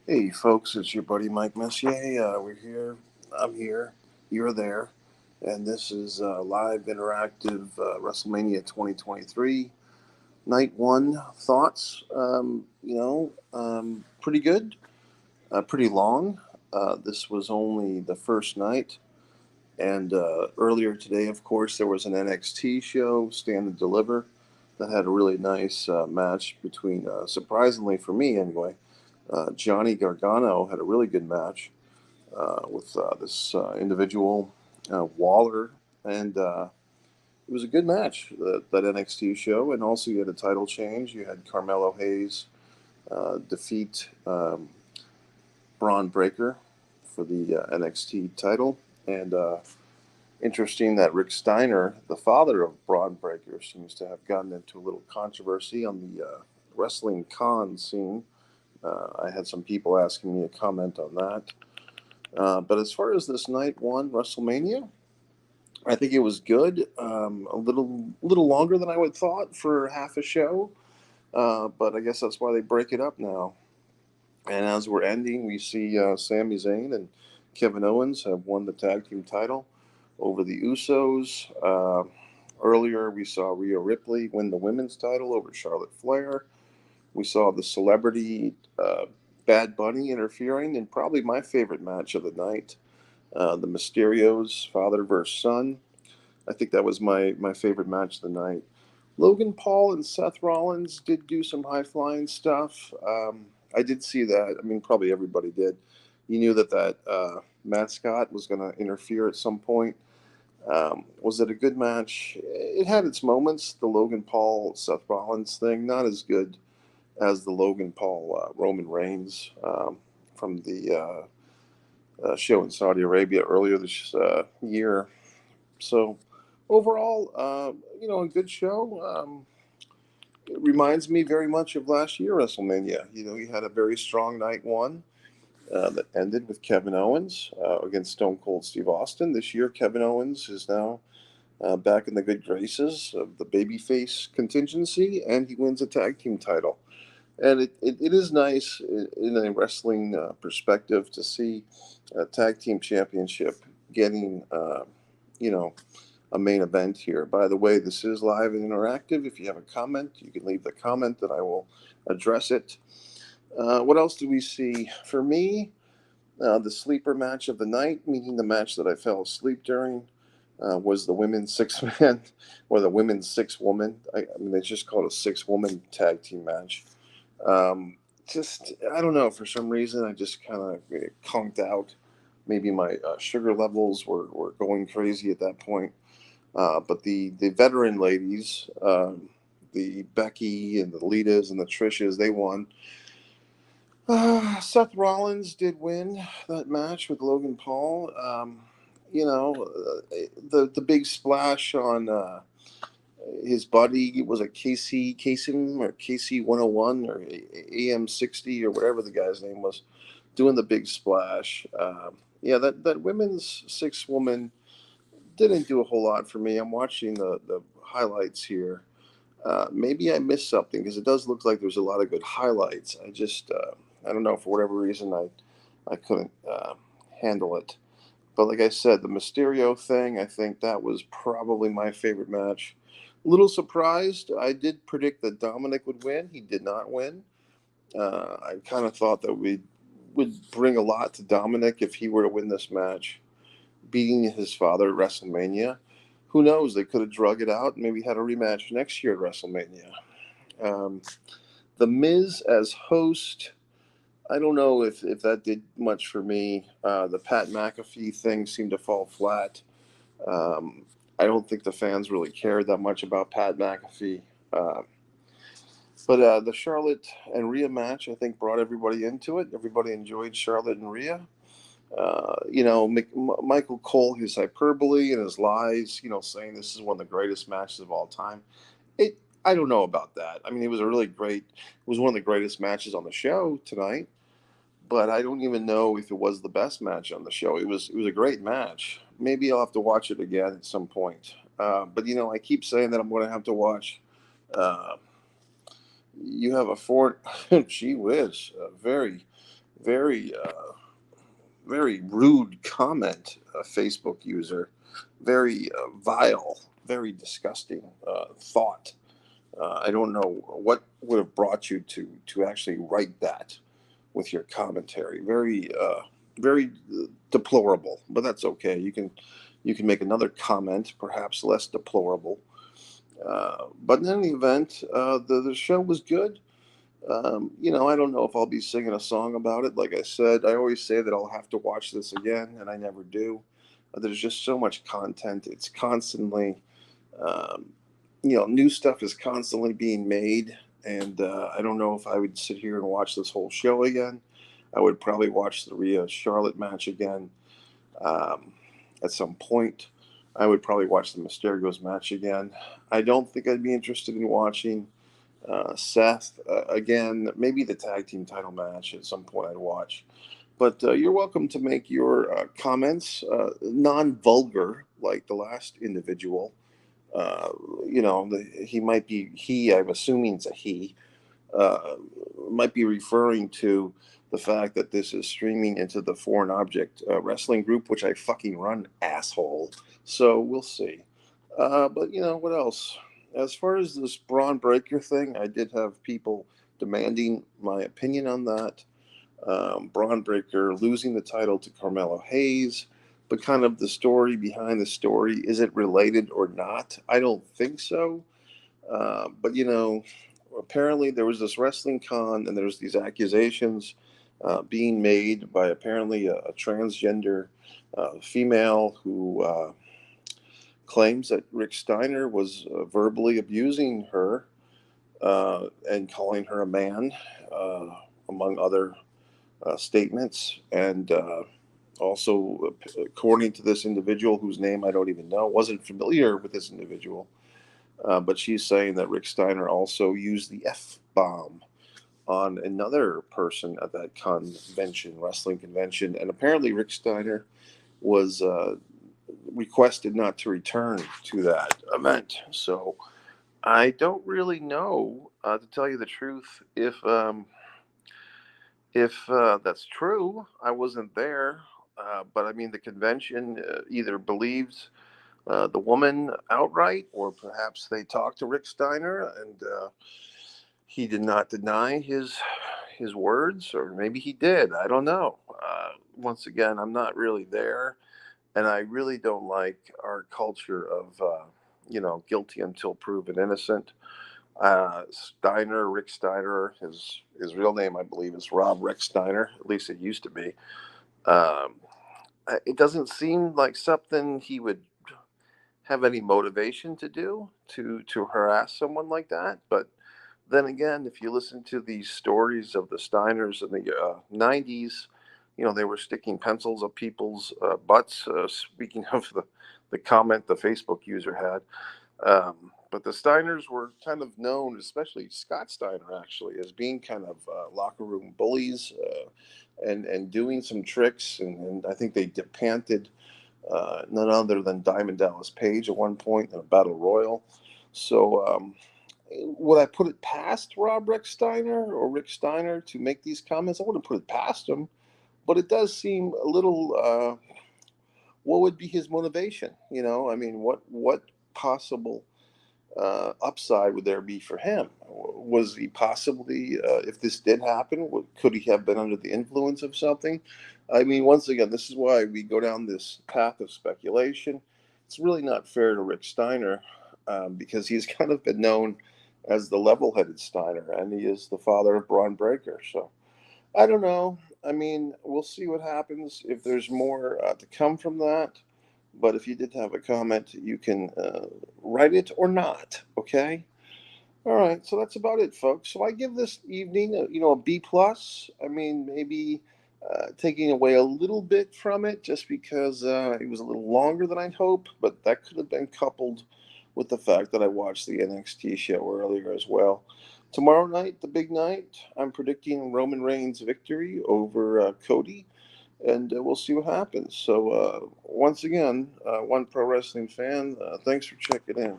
Hey, folks, it's your buddy Mike Messier. We're here. I'm here. You're there. And this is live interactive WrestleMania 2023. Night one thoughts. Pretty good, pretty long. This was only the first night. And earlier today, of course, there was an NXT show, Stand and Deliver, that had a really nice match between, surprisingly for me anyway, Johnny Gargano had a really good match with this individual, Waller, and it was a good match, that NXT show. And also, you had a title change. You had Carmelo Hayes defeat Braun Breaker for the NXT title. And interesting that Rick Steiner, the father of Braun Breaker, seems to have gotten into a little controversy on the wrestling con scene. I had some people asking me to comment on that. But as far as this night one WrestleMania, I think it was good. A little longer than I would thought for half a show. But I guess that's why they break it up now. And as we're ending, we see Sami Zayn and Kevin Owens have won the tag team title over the Usos. Earlier, we saw Rhea Ripley win the women's title over Charlotte Flair. We saw the celebrity Bad Bunny interfering in probably my favorite match of the night, the Mysterios, father versus son. I think that was my favorite match of the night. Logan Paul and Seth Rollins did do some high flying stuff. I did see that. I mean, probably everybody did. You knew that mascot was going to interfere at some point. Was it a good match? It had its moments. The Logan Paul Seth Rollins thing, not as good as the Logan Paul Roman Reigns from the show in Saudi Arabia earlier this year. So overall, a good show. It reminds me very much of last year WrestleMania. You had a very strong night one that ended with Kevin Owens against Stone Cold Steve Austin. This year, Kevin Owens is now back in the good graces of the babyface contingency, and he wins a tag team title. And it is nice in a wrestling perspective to see a tag team championship getting, you know, a main event here. By the way, this is live and interactive. If you have a comment, you can leave the comment and I will address it. What else do we see? For me, the sleeper match of the night, meaning the match that I fell asleep during, was the women's six man or the women's six woman. I mean, they just called it a six woman tag team match. Just, I don't know, for some reason, I just kind of conked out. Maybe my sugar levels were going crazy at that point. But the veteran ladies, the Becky and the Litas and the Trishas, they won. Seth Rollins did win that match with Logan Paul. The big splash on his buddy was a KC Kasem or KC 101 or AM 60 or whatever the guy's name was, doing the big splash. Yeah, that women's six woman didn't do a whole lot for me. I'm watching the highlights here. Maybe I missed something because it does look like there's a lot of good highlights. I don't know, for whatever reason I couldn't handle it. But like I said, the Mysterio thing, I think that was probably my favorite match. Little surprised. I did predict that Dominic would win. He did not win. I kind of thought that we would bring a lot to Dominic if he were to win this match, beating his father at WrestleMania. Who knows? They could have drug it out and maybe had a rematch next year at WrestleMania. Um, the Miz as host, I don't know if that did much for me. The Pat McAfee thing seemed to fall flat. Um, I don't think the fans really cared that much about Pat McAfee. Uh, but the Charlotte and Rhea match, I think, brought everybody into it. Everybody enjoyed Charlotte and Rhea. Michael Cole, his hyperbole and his lies, saying this is one of the greatest matches of all time. I don't know about that. I mean, it was one of the greatest matches on the show tonight, but I don't even know if it was the best match on the show. It was a great match. Maybe I'll have to watch it again at some point. But I keep saying that I'm going to have to watch. Uh, you have a four. Gee whiz, very very very rude comment, Facebook user, very vile, very disgusting thought. I don't know what would have brought you to actually write that with your commentary. Very deplorable, but that's okay. You can make another comment, perhaps less deplorable. But in any event, the show was good. I don't know if I'll be singing a song about it. Like I said, I always say that I'll have to watch this again, and I never do. There's just so much content. It's constantly, um, new stuff is constantly being made, and I don't know if I would sit here and watch this whole show again. I would probably watch the Rhea Charlotte match again um, at some point. I would probably watch the Mysterios match again. I don't think I'd be interested in watching Seth again. Maybe the tag team title match at some point I'd watch. But you're welcome to make your comments non-vulgar, like the last individual. Uh, he might be he. I'm assuming it's a he. Uh, might be referring to the fact that this is streaming into the Foreign Object Wrestling Group, which I fucking run, asshole. So we'll see. But what else? As far as this Braun Breaker thing, I did have people demanding my opinion on that. Braun Breaker losing the title to Carmelo Hayes, but kind of the story behind the story, is it related or not? I don't think so. But apparently there was this wrestling con, and there's these accusations being made by apparently a transgender female who claims that Rick Steiner was verbally abusing her and calling her a man, uh, among other statements. And also, according to this individual, whose name I don't even know, wasn't familiar with this individual, but she's saying that Rick Steiner also used the F bomb on another person at that wrestling convention. And apparently, Rick Steiner was requested not to return to that event. So I don't really know, to tell you the truth, if that's true. I wasn't there, but I mean, the convention either believes the woman outright, or perhaps they talked to Rick Steiner and he did not deny his words, or maybe he did. I don't know. Once again, I'm not really there, and I really don't like our culture of guilty until proven innocent. Rick Steiner, his real name, I believe, is Rob Rick Steiner. At least it used to be. Um, it doesn't seem like something he would have any motivation to do, to harass someone like that. But then again, if you listen to these stories of the Steiners in the 90s, they were sticking pencils up people's butts. Speaking of the comment the Facebook user had, but the Steiners were kind of known, especially Scott Steiner, actually, as being kind of locker room bullies, and doing some tricks. And I think they depanted none other than Diamond Dallas Page at one point in a battle royal. So would I put it past Rick Steiner or Rick Steiner to make these comments? I wouldn't put it past him, but it does seem a little. What would be his motivation? I mean, what possible upside would there be for him? Was he possibly, if this did happen, could he have been under the influence of something? I mean, once again, this is why we go down this path of speculation. It's really not fair to Rick Steiner, because he's kind of been known as the level headed Steiner, and he is the father of Braun Breaker. So I don't know. I mean, we'll see what happens if there's more to come from that. But if you did have a comment, you can write it or not. Okay. All right. So that's about it, folks. So I give this evening, a B plus. I mean, maybe taking away a little bit from it just because it was a little longer than I'd hoped. But that could have been coupled with the fact that I watched the NXT show earlier as well. Tomorrow night, the big night, I'm predicting Roman Reigns' victory over Cody, and we'll see what happens. So, once again, one pro wrestling fan, thanks for checking in.